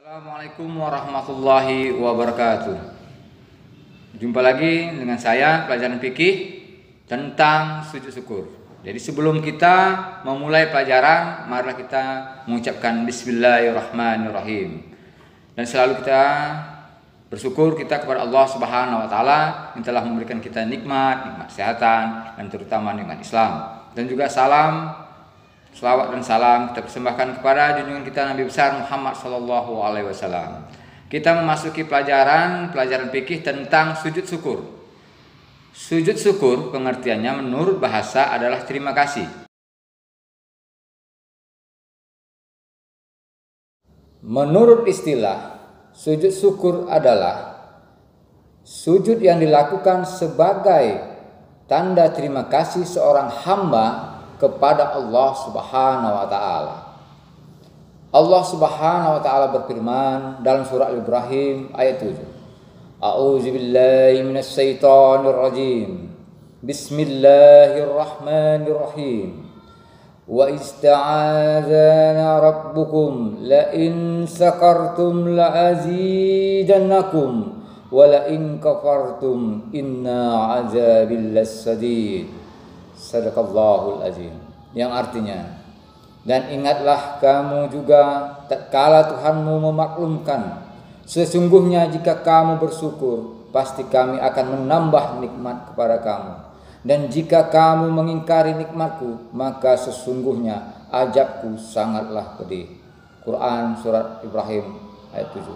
Assalamualaikum warahmatullahi wabarakatuh. Jumpa lagi dengan saya pelajaran fikih tentang sujud syukur. Jadi sebelum kita memulai pelajaran, marilah kita mengucapkan Bismillahirrahmanirrahim. Dan selalu kita bersyukur kita kepada Allah Subhanahu wa taala yang telah memberikan kita nikmat kesehatan dan terutama nikmat Islam. Dan juga selawat dan salam kita persembahkan kepada junjungan kita Nabi besar Muhammad sallallahu alaihi wasallam. Kita memasuki pelajaran fikih tentang sujud syukur. Sujud syukur pengertiannya menurut bahasa adalah terima kasih. Menurut istilah, sujud syukur adalah sujud yang dilakukan sebagai tanda terima kasih seorang hamba kepada Allah Subhanahu wa taala. Allah Subhanahu wa taala berfirman dalam surah Al-Ibrahim ayat 7. A'udzu billahi minasy syaithanir rajim. Bismillahirrahmanirrahim. Wa ista'adzana rabbukum la in sakartum la azidannakum wa la in kafartum inna 'adzabi lasadid. Sadaqallahul azim. Yang artinya, dan ingatlah kamu juga tatkala Tuhanmu memaklumkan, sesungguhnya jika kamu bersyukur pasti kami akan menambah nikmat kepada kamu, dan jika kamu mengingkari nikmatku maka sesungguhnya azabku sangatlah pedih. Quran surat Ibrahim ayat 7.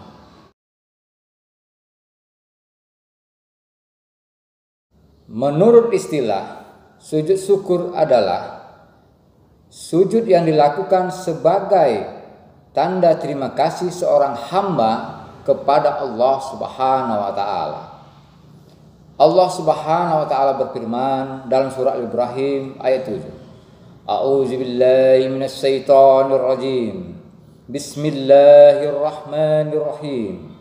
Menurut istilah, sujud syukur adalah sujud yang dilakukan sebagai tanda terima kasih seorang hamba kepada Allah Subhanahu wa taala. Allah Subhanahu wa taala berfirman dalam surah Al-Ibrahim ayat 7. A'udzu billahi minasy syaithanir rajim. Bismillahirrahmanirrahim.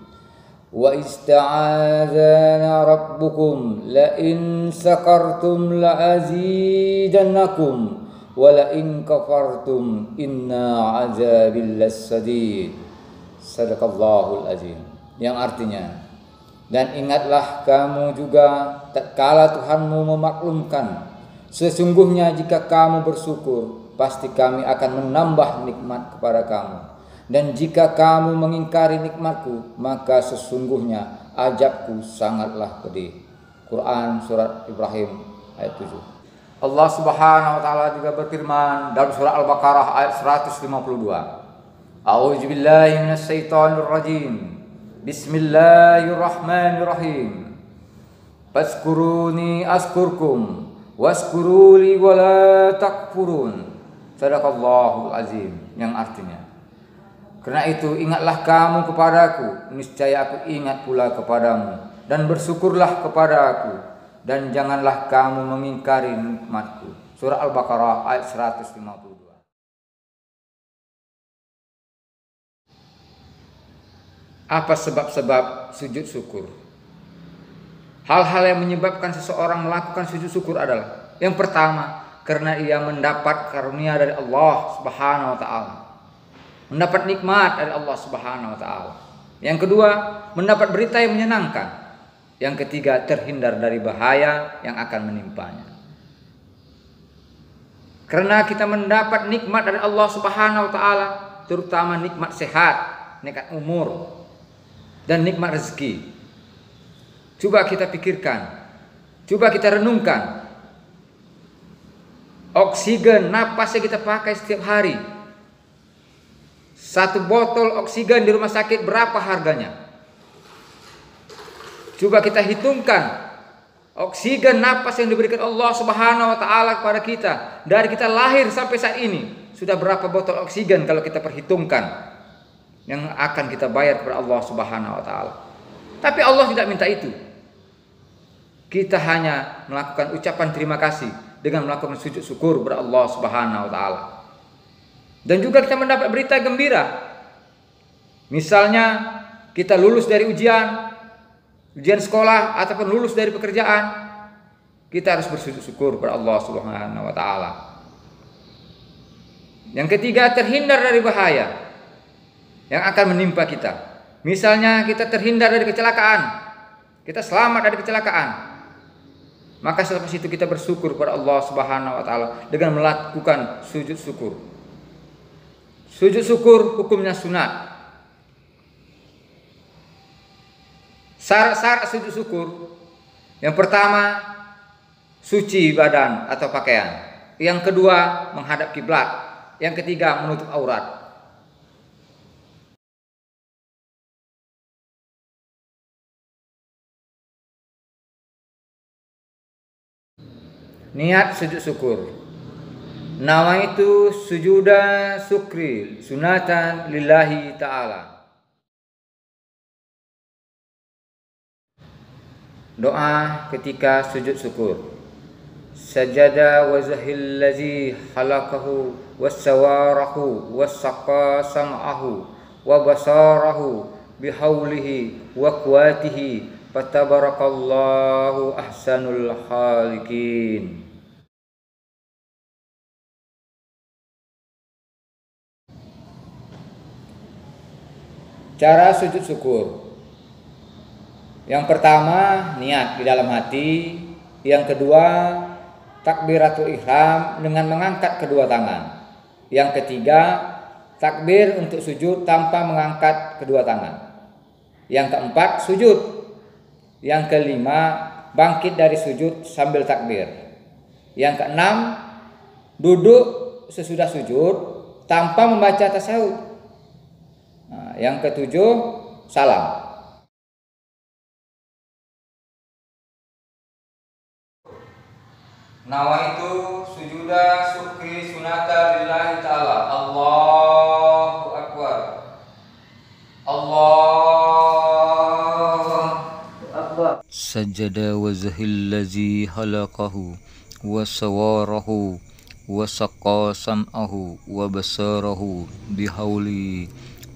Wa ista'adzana rabbukum la in sakartum la azidannakum wa la in kafartum inna 'adzabi lasadid. Sadaqallahul azim. Yang artinya, dan ingatlah kamu juga tatkala Tuhanmu memaklumkan, sesungguhnya jika kamu bersyukur pasti kami akan menambah nikmat kepada kamu, dan jika kamu mengingkari nikmatku maka sesungguhnya azabku sangatlah pedih. Quran surat Ibrahim ayat 7. Allah Subhanahu wa taala juga berfirman dalam surah Al-Baqarah ayat 152. A'udzu billahi minasy syaithanir rajim. Bismillahirrahmanirrahim. Fazkuruni azkurkum wazkuruli wala takfurun. Sadaqallahul azim. Yang artinya, karena itu ingatlah kamu kepadaku, niscaya aku ingat pula kepadamu, dan bersyukurlah kepada aku, dan janganlah kamu mengingkari nikmatku. Surah Al-Baqarah ayat 152. Apa sebab-sebab sujud syukur? Hal-hal yang menyebabkan seseorang melakukan sujud syukur adalah, yang pertama, karena ia mendapat karunia dari Allah Subhanahu wa taala, mendapat nikmat dari Allah Subhanahu wa taala. Yang kedua, mendapat berita yang menyenangkan. Yang ketiga, terhindar dari bahaya yang akan menimpanya. Karena kita mendapat nikmat dari Allah Subhanahu wa taala, terutama nikmat sehat, nikmat umur, dan nikmat rezeki. Coba kita pikirkan, coba kita renungkan. Oksigen napas yang kita pakai setiap hari, satu botol oksigen di rumah sakit berapa harganya? Coba kita hitungkan oksigen napas yang diberikan Allah Subhanahu wa taala kepada kita dari kita lahir sampai saat ini. Sudah berapa botol oksigen kalau kita perhitungkan yang akan kita bayar kepada Allah Subhanahu wa taala. Tapi Allah tidak minta itu. Kita hanya melakukan ucapan terima kasih dengan melakukan sujud syukur kepada Allah Subhanahu wa taala. Dan juga kita mendapat berita gembira. Misalnya kita lulus dari ujian sekolah ataupun lulus dari pekerjaan, kita harus bersujud syukur kepada Allah Subhanahu wa taala. Yang ketiga, terhindar dari bahaya. yang akan menimpa kita. Misalnya kita terhindar dari kecelakaan, kita selamat dari kecelakaan, maka selepas itu kita bersyukur kepada Allah Subhanahu wa taala dengan melakukan sujud syukur. Sujud syukur hukumnya sunat. Syarat-syarat sujud syukur, yang pertama suci badan atau pakaian, yang kedua menghadap kiblat, yang ketiga menutup aurat. Niat sujud syukur. Nawaitu sujuda syukri sunatan lillahi ta'ala. Doa ketika sujud syukur. Sajada wajhil ladzi khalaqahu wassawarahu wassaqa sam'ahu wa basarahu bihaulihi wa quwwatihi fatabarakallahu ahsanul khaliqin. Cara sujud syukur. Yang pertama niat di dalam hati, yang kedua takbiratul ihram dengan mengangkat kedua tangan, yang ketiga takbir untuk sujud tanpa mengangkat kedua tangan, yang keempat sujud, yang kelima bangkit dari sujud sambil takbir, yang keenam duduk sesudah sujud tanpa membaca tasyahud, yang ketujuh salam. Nawaitu sujuda syukri sunata lillahi ta'ala. Allahu akbar. Allahu akbar. Sajada wajhil ladzi khalaqahu wa sawarahu wa saqa sam'ahu wa basarahu bihauli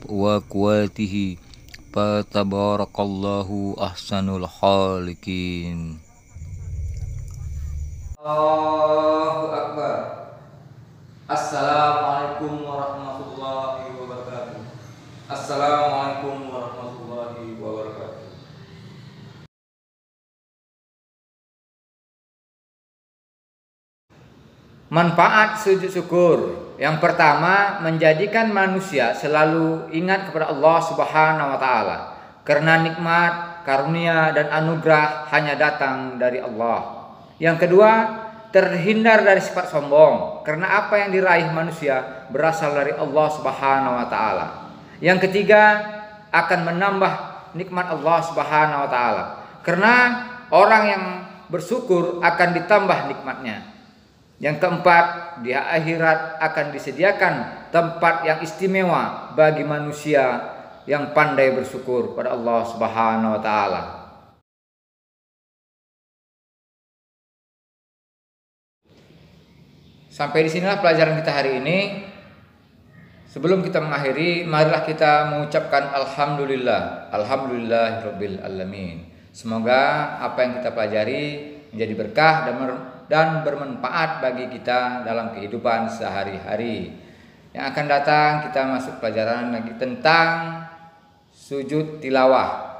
wa quwwatihi fatabarakallahu ahsanul khaliqin. Allahu akbar. Assalamualaikum warahmatullahi wabarakatuh. Assalamualaikum warahmatullahi wabarakatuh. Manfaat sujud syukur. Yang pertama, menjadikan manusia selalu ingat kepada Allah Subhanahu wa taala, karena nikmat, karunia dan anugerah hanya datang dari Allah. Yang kedua, terhindar dari sifat sombong, karena apa yang diraih manusia berasal dari Allah Subhanahu wa taala. Yang ketiga, akan menambah nikmat Allah Subhanahu wa taala, karena orang yang bersyukur akan ditambah nikmatnya. Yang keempat, di akhirat akan disediakan tempat yang istimewa bagi manusia yang pandai bersyukur pada Allah Subhanahu wa taala. Sampai di sinilah pelajaran kita hari ini. Sebelum kita mengakhiri, marilah kita mengucapkan alhamdulillah, alhamdulillahirabbil alamin. Semoga apa yang kita pelajari menjadi berkah dan bermanfaat bagi kita dalam kehidupan sehari-hari. Yang akan datang kita masuk pelajaran lagi tentang sujud tilawah.